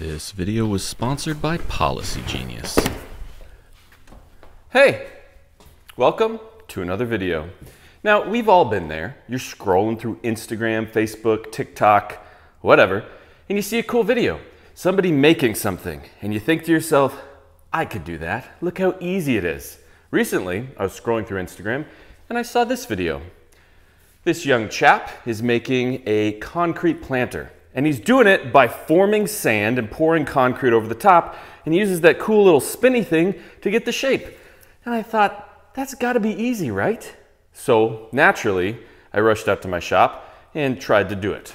This video was sponsored by Policy Genius. Hey, welcome to another video. Now, we've all been there. You're scrolling through Instagram, Facebook, TikTok, whatever, and you see a cool video, somebody making something, and you think to yourself, I could do that. Look how easy it is. Recently, I was scrolling through Instagram, and I saw this video. This young chap is making a concrete planter. And he's doing it by forming sand and pouring concrete over the top, and he uses that cool little spinny thing to get the shape. And I thought, that's gotta be easy, right? So naturally, I rushed out to my shop and tried to do it.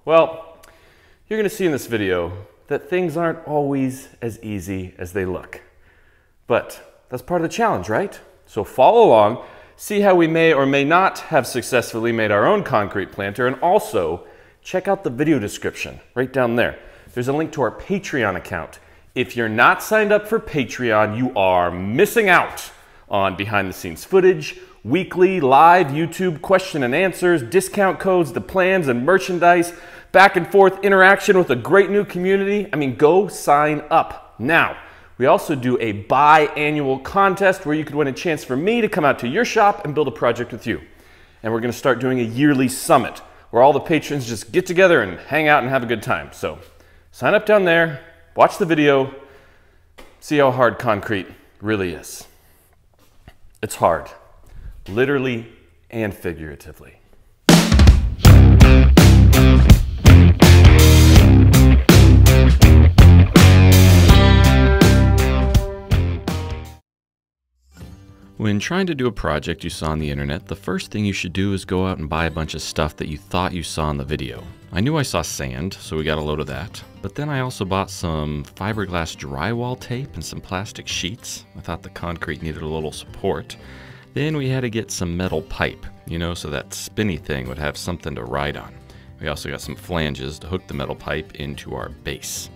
Well, you're gonna see in this video that things aren't always as easy as they look. But that's part of the challenge, right? So follow along, see how we may or may not have successfully made our own concrete planter, and also check out the video description right down there. There's a link to our Patreon account. If you're not signed up for Patreon, you are missing out on behind the scenes footage, weekly live YouTube question and answers, discount codes, the plans and merchandise, back and forth interaction with a great new community. I mean, go sign up now. We also do a biannual contest where you could win a chance for me to come out to your shop and build a project with you. And we're gonna start doing a yearly summit where all the patrons just get together and hang out and have a good time. So sign up down there, watch the video, see how hard concrete really is. It's hard, literally and figuratively. When trying to do a project you saw on the internet, the first thing you should do is go out and buy a bunch of stuff that you thought you saw in the video. I knew I saw sand, so we got a load of that. But then I also bought some fiberglass drywall tape and some plastic sheets. I thought the concrete needed a little support. Then we had to get some metal pipe, so that spinny thing would have something to ride on. We also got some flanges to hook the metal pipe into our base.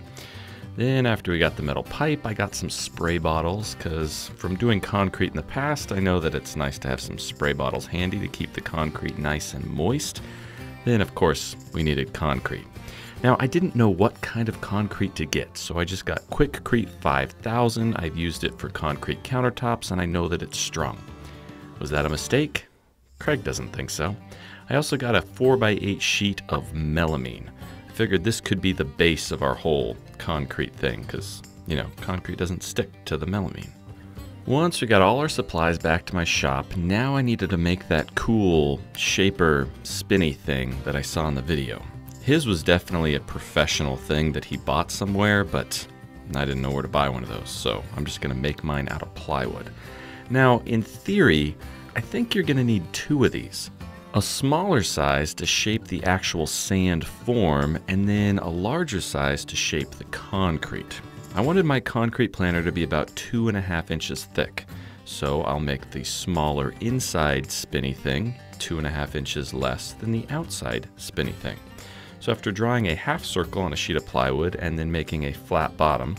Then after we got the metal pipe, I got some spray bottles, because from doing concrete in the past, I know that it's nice to have some spray bottles handy to keep the concrete nice and moist. Then of course, we needed concrete. Now I didn't know what kind of concrete to get, so I just got Quickcrete 5000. I've used it for concrete countertops, and I know that it's strong. Was that a mistake? Craig doesn't think so. I also got a 4x8 sheet of melamine. Figured this could be the base of our whole concrete thing because, concrete doesn't stick to the melamine. Once we got all our supplies back to my shop, now I needed to make that cool shaper spinny thing that I saw in the video. His was definitely a professional thing that he bought somewhere, but I didn't know where to buy one of those, so I'm just gonna make mine out of plywood. Now, in theory, I think you're gonna need 2 of these. A smaller size to shape the actual sand form, and then a larger size to shape the concrete. I wanted my concrete planter to be about 2.5 inches thick, so I'll make the smaller inside spinny thing 2.5 inches less than the outside spinny thing. So after drawing a half circle on a sheet of plywood and then making a flat bottom,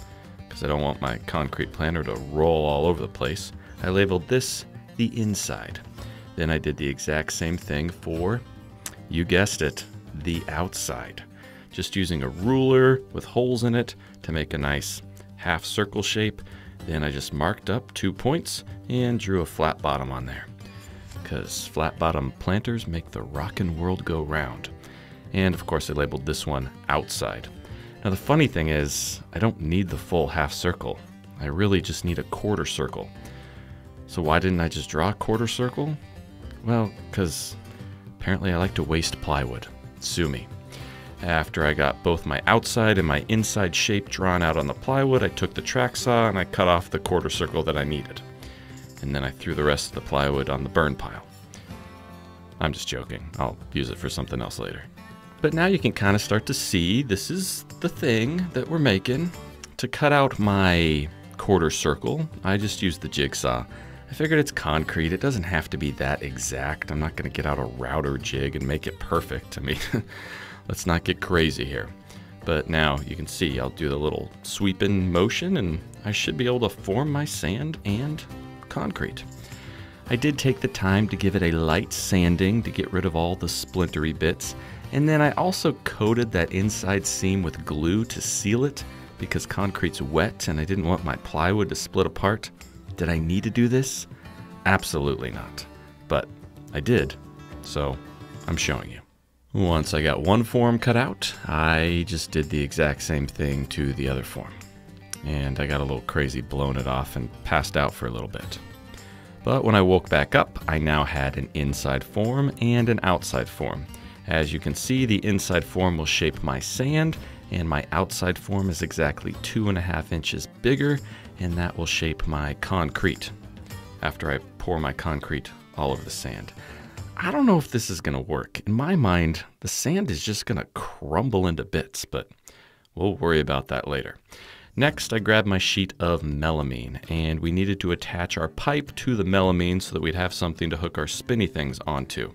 because I don't want my concrete planter to roll all over the place, I labeled this the inside. Then I did the exact same thing for, you guessed it, the outside. Just using a ruler with holes in it to make a nice half circle shape. Then I just marked up 2 points and drew a flat bottom on there. Because flat bottom planters make the rockin' world go round. And of course I labeled this one outside. Now the funny thing is, I don't need the full half circle. I really just need a quarter circle. So why didn't I just draw a quarter circle? Well, because apparently I like to waste plywood. Sue me. After I got both my outside and my inside shape drawn out on the plywood, I took the track saw and I cut off the quarter circle that I needed. And then I threw the rest of the plywood on the burn pile. I'm just joking. I'll use it for something else later. But now you can kind of start to see this is the thing that we're making. To cut out my quarter circle, I just used the jigsaw. I figured it's concrete, it doesn't have to be that exact. I'm not gonna get out a router jig and make it perfect. I mean, let's not get crazy here. But now you can see I'll do the little sweeping motion and I should be able to form my sand and concrete. I did take the time to give it a light sanding to get rid of all the splintery bits, And then I also coated that inside seam with glue to seal it because concrete's wet and I didn't want my plywood to split apart. Did I need to do this? Absolutely not. But I did, so I'm showing you. Once I got one form cut out, I just did the exact same thing to the other form. And I got a little crazy blowing it off and passed out for a little bit. But when I woke back up, I now had an inside form and an outside form. As you can see, the inside form will shape my sand, and my outside form is exactly 2.5 inches bigger, and that will shape my concrete after I pour my concrete all over the sand. I don't know if this is going to work. In my mind, the sand is just going to crumble into bits, but we'll worry about that later. Next, I grabbed my sheet of melamine, and we needed to attach our pipe to the melamine so that we'd have something to hook our spinny things onto.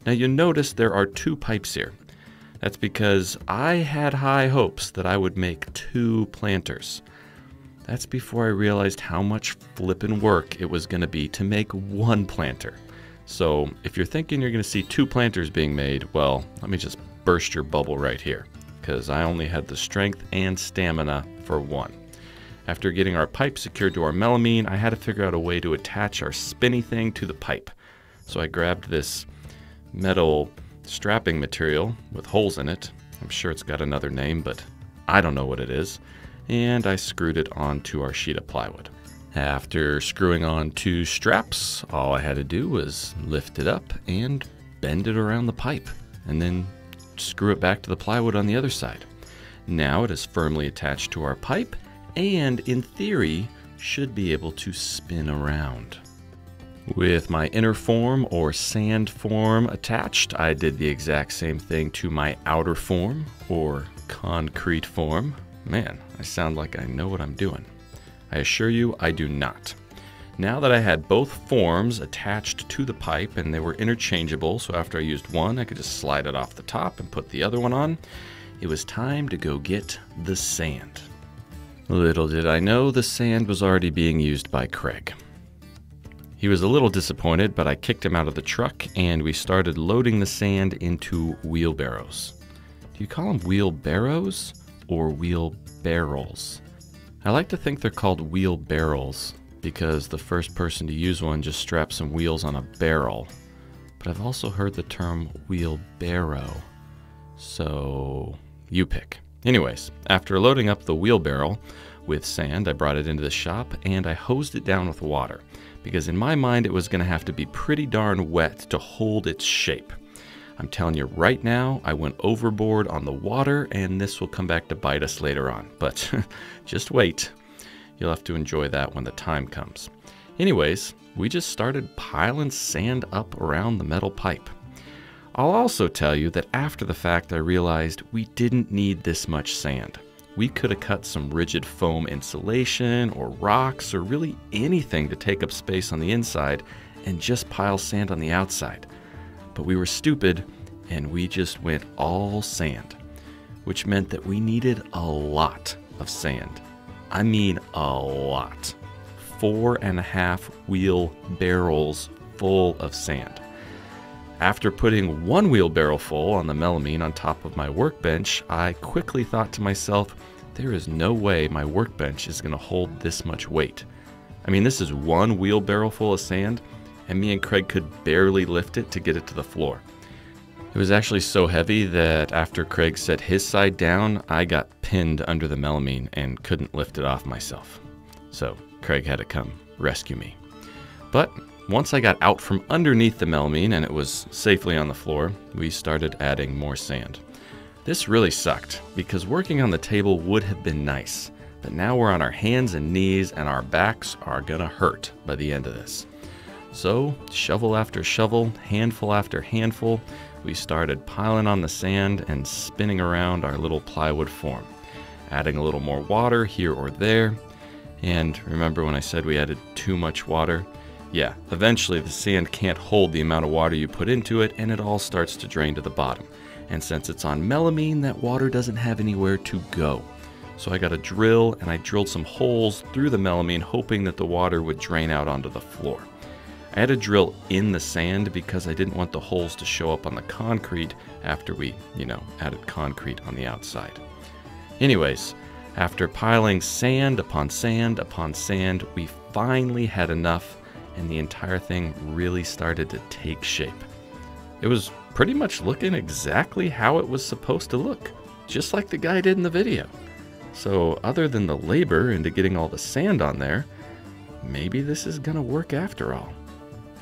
Now you'll notice there are 2 pipes here. That's because I had high hopes that I would make 2 planters. That's before I realized how much flippin' work it was going to be to make 1 planter. So if you're thinking you're going to see 2 planters being made, well, let me just burst your bubble right here, because I only had the strength and stamina for 1. After getting our pipe secured to our melamine, I had to figure out a way to attach our spinny thing to the pipe. So I grabbed this metal strapping material with holes in it. I'm sure it's got another name, but I don't know what it is. And I screwed it onto our sheet of plywood. After screwing on 2 straps, all I had to do was lift it up and bend it around the pipe, and then screw it back to the plywood on the other side. Now it is firmly attached to our pipe, and in theory, should be able to spin around. With my inner form or sand form attached, I did the exact same thing to my outer form or concrete form. Man, I sound like I know what I'm doing. I assure you, I do not. Now that I had both forms attached to the pipe and they were interchangeable, so after I used one, I could just slide it off the top and put the other one on, it was time to go get the sand. Little did I know, the sand was already being used by Craig. He was a little disappointed, but I kicked him out of the truck and we started loading the sand into wheelbarrows. Do you call them wheelbarrows or wheelbarrels? I like to think they're called wheelbarrels because the first person to use one just straps some wheels on a barrel. But I've also heard the term wheelbarrow, so you pick. Anyways, after loading up the wheelbarrow with sand, I brought it into the shop and I hosed it down with water because in my mind it was going to have to be pretty darn wet to hold its shape. I'm telling you right now, I went overboard on the water and this will come back to bite us later on, but just wait. You'll have to enjoy that when the time comes. Anyways, we just started piling sand up around the metal pipe. I'll also tell you that after the fact I realized we didn't need this much sand. We could have cut some rigid foam insulation or rocks or really anything to take up space on the inside and just pile sand on the outside. But we were stupid and we just went all sand, which meant that we needed a lot of sand. I mean a lot. 4.5 wheelbarrows full of sand. After putting 1 wheelbarrow full on the melamine on top of my workbench, I quickly thought to myself, there is no way my workbench is going to hold this much weight. I mean, this is 1 wheelbarrow full of sand, and me and Craig could barely lift it to get it to the floor. It was actually so heavy that after Craig set his side down, I got pinned under the melamine and couldn't lift it off myself. So Craig had to come rescue me. But once I got out from underneath the melamine and it was safely on the floor, we started adding more sand. This really sucked because working on the table would have been nice, but now we're on our hands and knees and our backs are gonna hurt by the end of this. So shovel after shovel, handful after handful, we started piling on the sand and spinning around our little plywood form, adding a little more water here or there. And remember when I said we added too much water? Yeah, eventually the sand can't hold the amount of water you put into it and it all starts to drain to the bottom. And since it's on melamine, that water doesn't have anywhere to go. So I got a drill and I drilled some holes through the melamine hoping that the water would drain out onto the floor. I had to drill in the sand because I didn't want the holes to show up on the concrete after we, added concrete on the outside. Anyways, after piling sand upon sand upon sand, we finally had enough and the entire thing really started to take shape. It was pretty much looking exactly how it was supposed to look, just like the guy did in the video. So other than the labor into getting all the sand on there, maybe this is gonna work after all.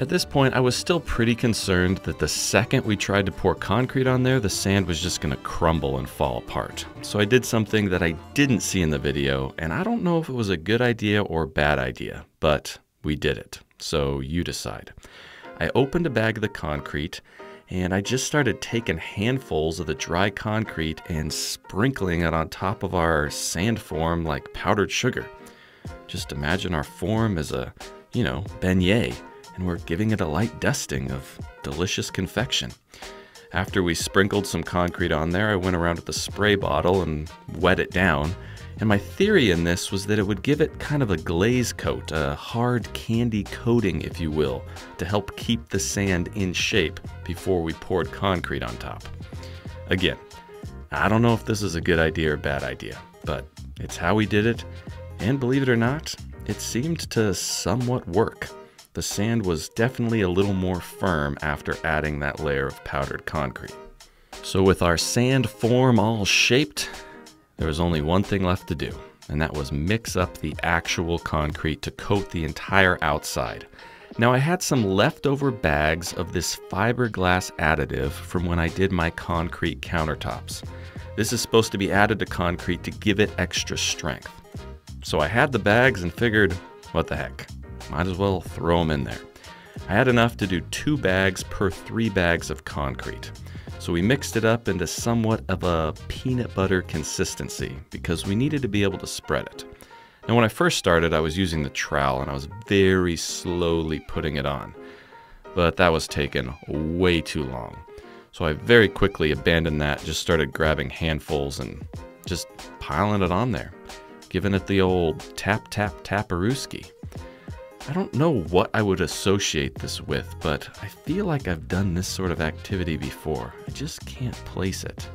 At this point, I was still pretty concerned that the second we tried to pour concrete on there, the sand was just gonna crumble and fall apart. So I did something that I didn't see in the video, and I don't know if it was a good idea or bad idea, but we did it. So you decide. I opened a bag of the concrete, and I just started taking handfuls of the dry concrete and sprinkling it on top of our sand form like powdered sugar. Just imagine our form as a, beignet, and we're giving it a light dusting of delicious confection. After we sprinkled some concrete on there, I went around with a spray bottle and wet it down. And my theory in this was that it would give it kind of a glaze coat, a hard candy coating, if you will, to help keep the sand in shape before we poured concrete on top. Again, I don't know if this is a good idea or bad idea, but it's how we did it, and believe it or not, it seemed to somewhat work. The sand was definitely a little more firm after adding that layer of powdered concrete. So with our sand form all shaped, there was only one thing left to do, and that was mix up the actual concrete to coat the entire outside. Now I had some leftover bags of this fiberglass additive from when I did my concrete countertops. This is supposed to be added to concrete to give it extra strength. So I had the bags and figured, what the heck, might as well throw them in there. I had enough to do 2 bags per 3 bags of concrete. So we mixed it up into somewhat of a peanut butter consistency because we needed to be able to spread it. Now when I first started, I was using the trowel and I was very slowly putting it on, but that was taking way too long. So I very quickly abandoned that, just started grabbing handfuls and just piling it on there, giving it the old tap tap taparooski. I don't know what I would associate this with, but I feel like I've done this sort of activity before. I just can't place it.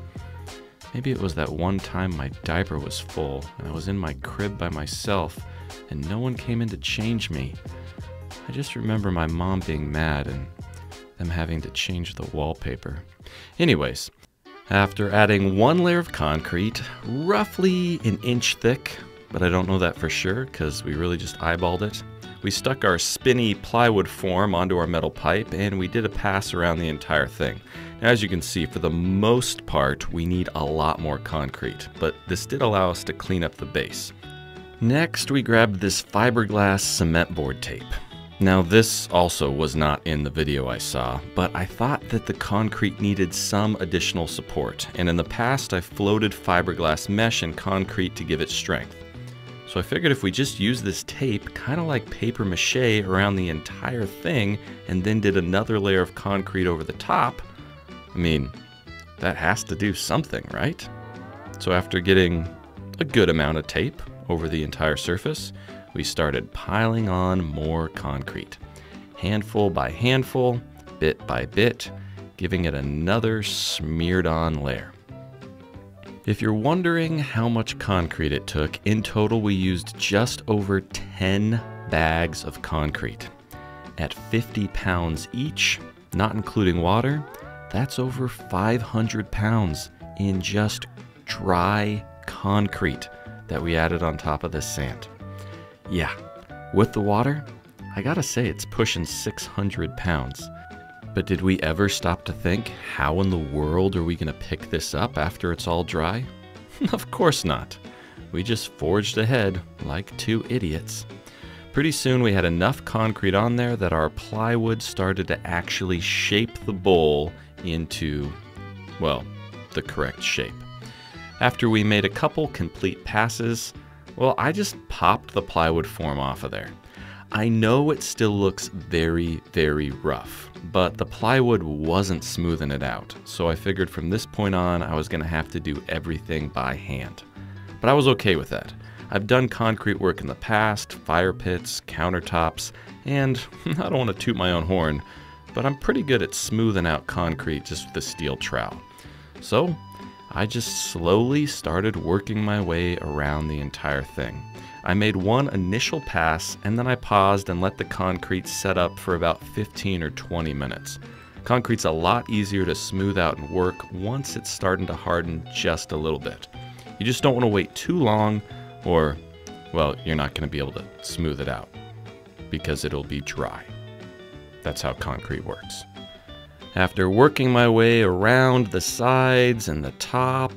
Maybe it was that one time my diaper was full and I was in my crib by myself and no one came in to change me. I just remember my mom being mad and them having to change the wallpaper. Anyways, after adding 1 layer of concrete, roughly 1 inch thick, but I don't know that for sure because we really just eyeballed it, we stuck our spinny plywood form onto our metal pipe and we did a pass around the entire thing. Now, as you can see, for the most part, we need a lot more concrete, but this did allow us to clean up the base. Next, we grabbed this fiberglass cement board tape. Now, this also was not in the video I saw, but I thought that the concrete needed some additional support, and in the past, I floated fiberglass mesh and concrete to give it strength. So I figured if we just use this tape, kind of like paper mache, around the entire thing, and then did another layer of concrete over the top, I mean, that has to do something, right? So after getting a good amount of tape over the entire surface, we started piling on more concrete. Handful by handful, bit by bit, giving it another smeared on layer. If you're wondering how much concrete it took, in total we used just over 10 bags of concrete. At 50 pounds each, not including water, that's over 500 pounds in just dry concrete that we added on top of this sand. Yeah, with the water, I gotta say it's pushing 600 pounds. But did we ever stop to think, how in the world are we gonna pick this up after it's all dry? Of course not. We just forged ahead like 2 idiots. Pretty soon we had enough concrete on there that our plywood started to actually shape the bowl into, well, the correct shape. After we made a couple complete passes, well, I just popped the plywood form off of there. I know it still looks very, very rough, but the plywood wasn't smoothing it out, so I figured from this point on I was going to have to do everything by hand. But I was okay with that. I've done concrete work in the past, fire pits, countertops, And I don't want to toot my own horn, but I'm pretty good at smoothing out concrete just with a steel trowel. So I just slowly started working my way around the entire thing. I made one initial pass and then I paused and let the concrete set up for about 15 or 20 minutes. Concrete's a lot easier to smooth out and work once it's starting to harden just a little bit. You just don't want to wait too long or, well, you're not going to be able to smooth it out because it'll be dry. That's how concrete works. After working my way around the sides and the top,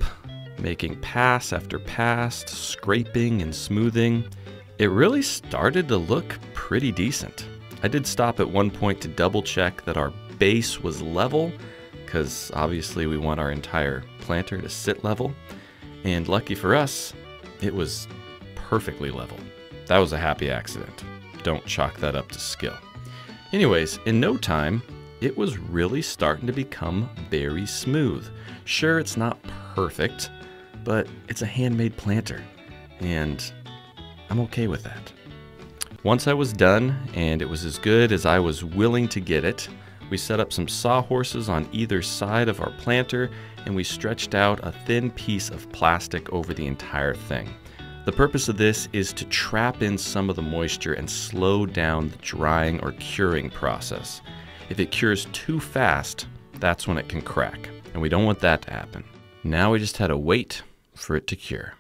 making pass after pass, scraping and smoothing, it really started to look pretty decent. I did stop at one point to double check that our base was level, because obviously we want our entire planter to sit level, and lucky for us, it was perfectly level. That was a happy accident. Don't chalk that up to skill. Anyways, in no time, it was really starting to become very smooth. Sure, it's not perfect, but it's a handmade planter, and I'm okay with that. Once I was done, and it was as good as I was willing to get it, we set up some sawhorses on either side of our planter, and we stretched out a thin piece of plastic over the entire thing. The purpose of this is to trap in some of the moisture and slow down the drying or curing process. If it cures too fast, that's when it can crack, and we don't want that to happen. Now we just had to wait for it to cure.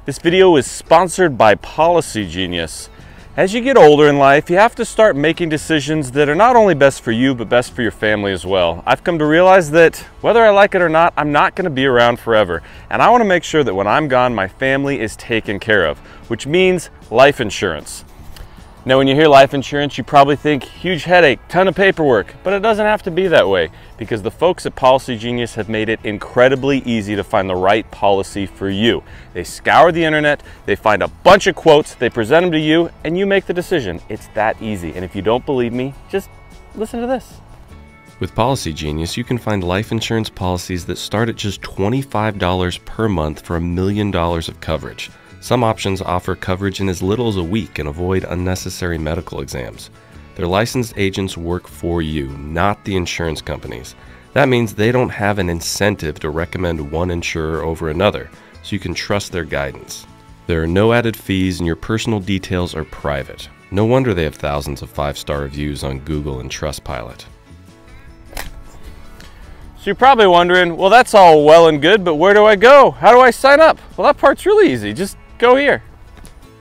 This video is sponsored by Policy Genius. As you get older in life, you have to start making decisions that are not only best for you, but best for your family as well. I've come to realize that whether I like it or not, I'm not going to be around forever. And I want to make sure that when I'm gone, my family is taken care of, which means life insurance. Now, when you hear life insurance, you probably think huge headache, ton of paperwork, but it doesn't have to be that way because the folks at Policy Genius have made it incredibly easy to find the right policy for you. They scour the internet, they find a bunch of quotes, they present them to you, and you make the decision. It's that easy. And if you don't believe me, just listen to this. With Policy Genius, you can find life insurance policies that start at just $25 per month for $1 million of coverage. Some options offer coverage in as little as a week and avoid unnecessary medical exams. Their licensed agents work for you, not the insurance companies. That means they don't have an incentive to recommend one insurer over another, so you can trust their guidance. There are no added fees and your personal details are private. No wonder they have thousands of 5-star reviews on Google and Trustpilot. So you're probably wondering, well, that's all well and good, but where do I go? How do I sign up? Well, that part's really easy. Just go here.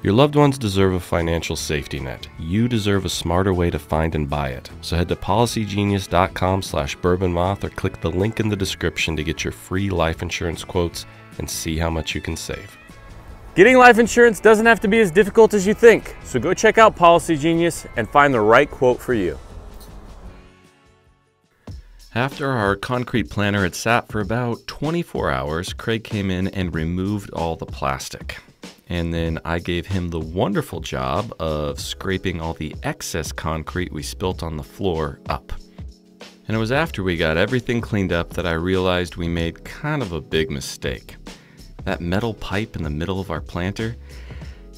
Your loved ones deserve a financial safety net. You deserve a smarter way to find and buy it. So head to policygenius.com/bourbonmoth or click the link in the description to get your free life insurance quotes and see how much you can save. Getting life insurance doesn't have to be as difficult as you think. So go check out Policy Genius and find the right quote for you. After our concrete planter had sat for about 24 hours, Craig came in and removed all the plastic. And then I gave him the wonderful job of scraping all the excess concrete we spilt on the floor up. And it was after we got everything cleaned up that I realized we made kind of a big mistake. That metal pipe in the middle of our planter,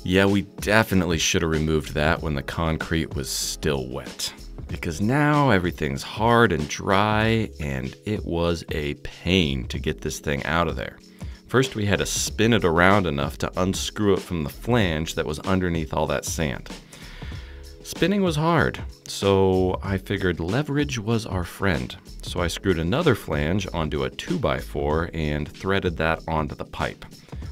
yeah, we definitely should have removed that when the concrete was still wet. Because now everything's hard and dry, and it was a pain to get this thing out of there. First, we had to spin it around enough to unscrew it from the flange that was underneath all that sand. Spinning was hard, so I figured leverage was our friend. So I screwed another flange onto a 2x4 and threaded that onto the pipe.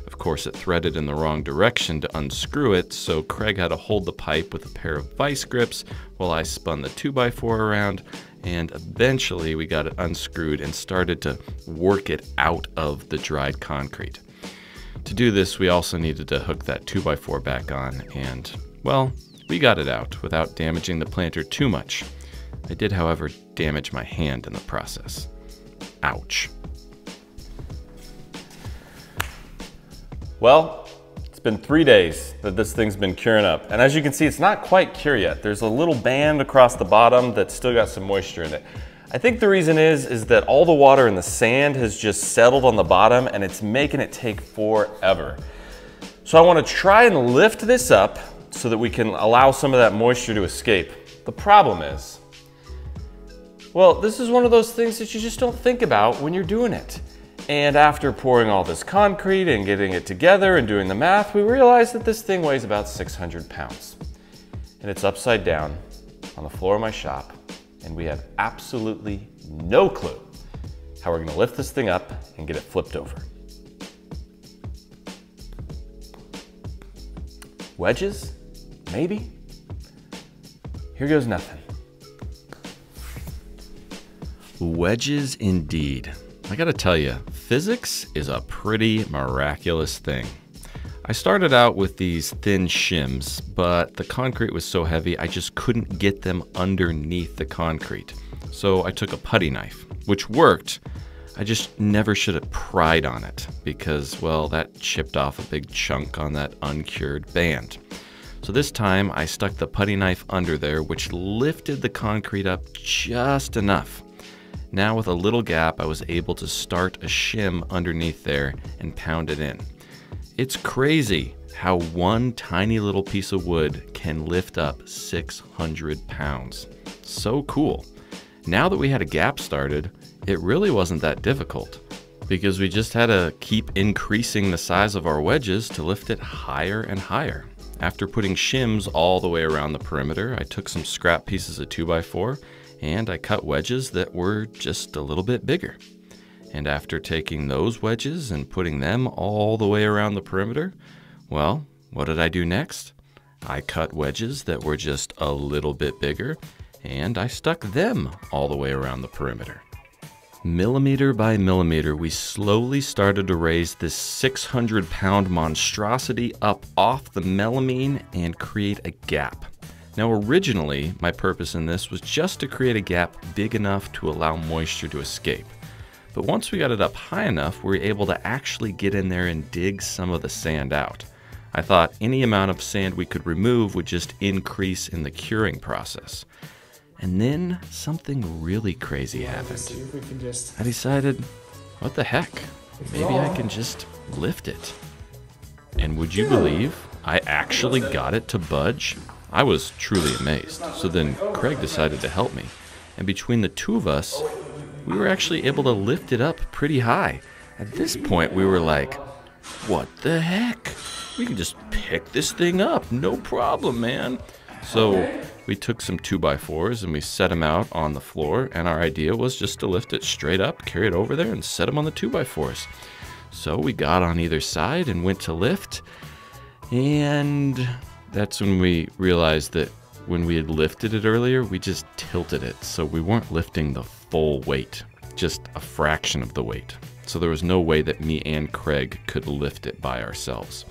Of course, it threaded in the wrong direction to unscrew it, so Craig had to hold the pipe with a pair of vice grips while I spun the 2x4 around, and eventually we got it unscrewed and started to work it out of the dried concrete. To do this, we also needed to hook that 2x4 back on, and, well, we got it out without damaging the planter too much. I did, however, damage my hand in the process. Ouch. Well, it's been 3 days that this thing's been curing up. And as you can see, it's not quite cured yet. There's a little band across the bottom that's still got some moisture in it. I think the reason is that all the water in the sand has just settled on the bottom and it's making it take forever. So I want to try and lift this up so that we can allow some of that moisture to escape. The problem is, well, this is one of those things that you just don't think about when you're doing it. And after pouring all this concrete and getting it together and doing the math, we realized that this thing weighs about 600 pounds. And it's upside down on the floor of my shop, and we have absolutely no clue how we're gonna lift this thing up and get it flipped over. Wedges? Maybe? Here goes nothing. Wedges indeed. I gotta tell you, physics is a pretty miraculous thing. I started out with these thin shims, but the concrete was so heavy I just couldn't get them underneath the concrete. So I took a putty knife, which worked. I just never should have pried on it because, well, that chipped off a big chunk on that uncured band. So this time I stuck the putty knife under there, which lifted the concrete up just enough. Now with a little gap, I was able to start a shim underneath there and pound it in. It's crazy how one tiny little piece of wood can lift up 600 pounds. So cool. Now that we had a gap started, it really wasn't that difficult because we just had to keep increasing the size of our wedges to lift it higher and higher. After putting shims all the way around the perimeter, I took some scrap pieces of 2x4 and I cut wedges that were just a little bit bigger. And after taking those wedges and putting them all the way around the perimeter, well, what did I do next? I cut wedges that were just a little bit bigger, and I stuck them all the way around the perimeter. Millimeter by millimeter, we slowly started to raise this 600-pound monstrosity up off the melamine and create a gap. Now originally, my purpose in this was just to create a gap big enough to allow moisture to escape. But once we got it up high enough, we were able to actually get in there and dig some of the sand out. I thought any amount of sand we could remove would just increase in the curing process. And then something really crazy happened. I decided, what the heck? Maybe I can just lift it. And would you believe I actually got it to budge? I was truly amazed. So then Craig decided to help me. And between the two of us, we were actually able to lift it up pretty high. At this point, we were like, what the heck? We can just pick this thing up, no problem, man. So we took some 2x4s and we set them out on the floor, and our idea was just to lift it straight up, carry it over there, and set them on the 2x4s. So we got on either side and went to lift, and that's when we realized that when we had lifted it earlier, we just tilted it, so we weren't lifting the full weight, just a fraction of the weight. So there was no way that me and Craig could lift it by ourselves.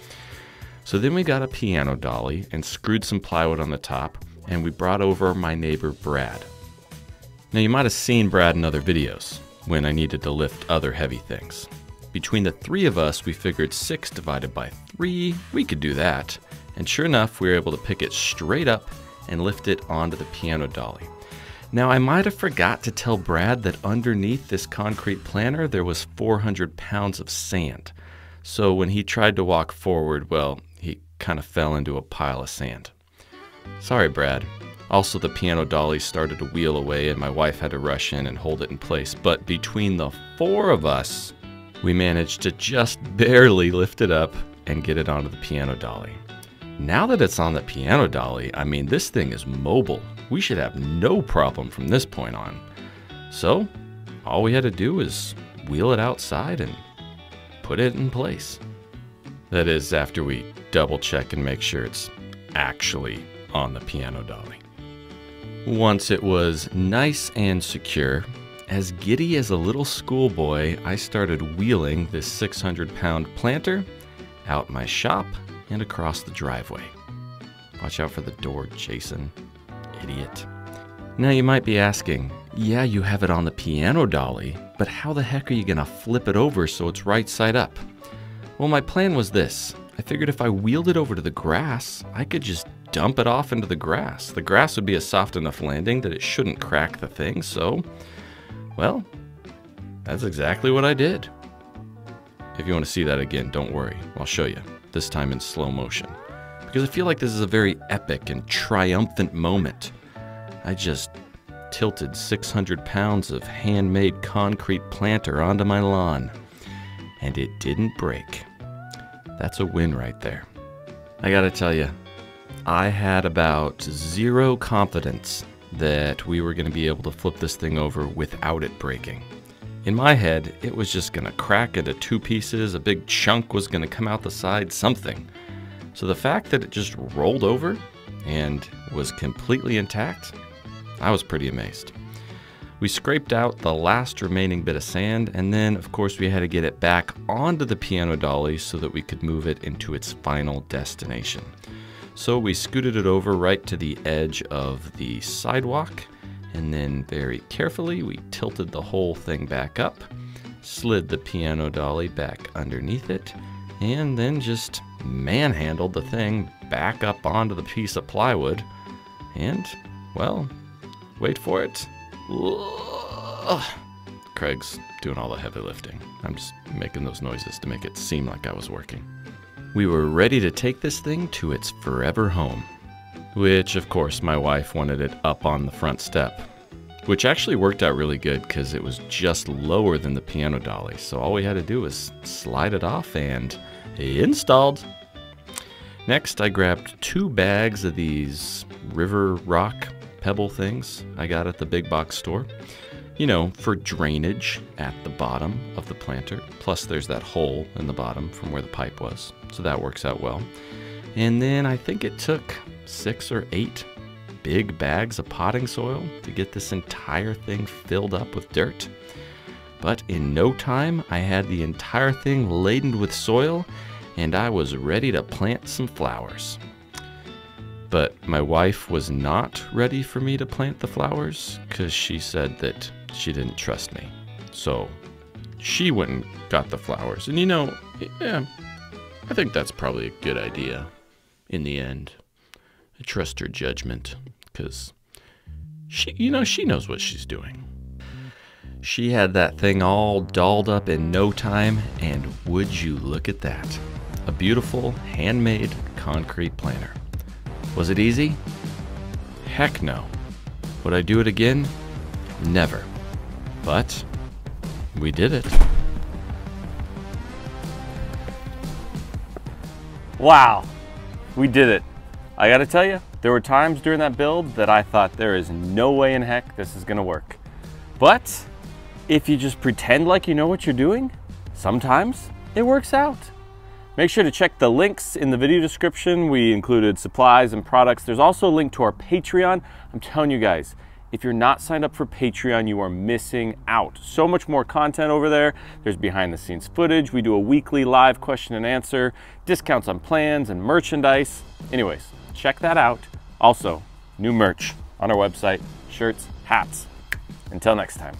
So then we got a piano dolly and screwed some plywood on the top, and we brought over my neighbor Brad. Now you might have seen Brad in other videos when I needed to lift other heavy things. Between the three of us, we figured 6 divided by 3, we could do that. And sure enough, we were able to pick it straight up and lift it onto the piano dolly. Now I might have forgot to tell Brad that underneath this concrete planter there was 400 pounds of sand. So when he tried to walk forward, well, he kind of fell into a pile of sand. Sorry, Brad. Also, the piano dolly started to wheel away and my wife had to rush in and hold it in place. But between the 4 of us, we managed to just barely lift it up and get it onto the piano dolly. Now that it's on the piano dolly, I mean, this thing is mobile. We should have no problem from this point on. So, all we had to do was wheel it outside and put it in place. That is, after we double check and make sure it's actually on the piano dolly. Once it was nice and secure, as giddy as a little schoolboy, I started wheeling this 600-pound planter out my shop and across the driveway. Watch out for the door, Jason. Idiot. Now you might be asking, yeah, you have it on the piano dolly, but how the heck are you gonna flip it over so it's right side up? Well, my plan was this. I figured if I wheeled it over to the grass, I could just dump it off into the grass. The grass would be a soft enough landing that it shouldn't crack the thing, so, well, that's exactly what I did. If you want to see that again, don't worry, I'll show you, this time in slow motion. because I feel like this is a very epic and triumphant moment. I just tilted 600 pounds of handmade concrete planter onto my lawn, and it didn't break. That's a win right there. I gotta tell you, I had about zero confidence that we were gonna be able to flip this thing over without it breaking. In my head, it was just gonna crack into 2 pieces, a big chunk was gonna come out the side, something. So the fact that it just rolled over and was completely intact, I was pretty amazed. We scraped out the last remaining bit of sand, and then of course we had to get it back onto the piano dolly so that we could move it into its final destination. So we scooted it over right to the edge of the sidewalk, and then very carefully we tilted the whole thing back up, slid the piano dolly back underneath it, and then just manhandled the thing back up onto the piece of plywood, and, well, wait for it. Ugh. Craig's doing all the heavy lifting. I'm just making those noises to make it seem like I was working. We were ready to take this thing to its forever home, which of course my wife wanted it up on the front step, which actually worked out really good because it was just lower than the piano dolly, so all we had to do was slide it off and installed. Next, I grabbed 2 bags of these river rock pebble things I got at the big box store. You know, for drainage at the bottom of the planter. Plus there's that hole in the bottom from where the pipe was, so that works out well. And then I think it took 6 or 8 big bags of potting soil to get this entire thing filled up with dirt. But in no time, I had the entire thing laden with soil, and I was ready to plant some flowers. But my wife was not ready for me to plant the flowers because she said that she didn't trust me. So she went and got the flowers. And you know, yeah, I think that's probably a good idea in the end. I trust her judgment because she knows what she's doing. She had that thing all dolled up in no time, and would you look at that? A beautiful handmade concrete planter. Was it easy? Heck no. Would I do it again? Never. But we did it. Wow, we did it. I gotta tell you, there were times during that build that I thought there is no way in heck this is gonna work. But if you just pretend like you know what you're doing, sometimes it works out. Make sure to check the links in the video description. We included supplies and products. There's also a link to our Patreon. I'm telling you guys, if you're not signed up for Patreon, you are missing out. So much more content over there. There's behind the scenes footage. We do a weekly live question and answer, discounts on plans and merchandise. Anyways, check that out. Also, new merch on our website, shirts, hats. Until next time.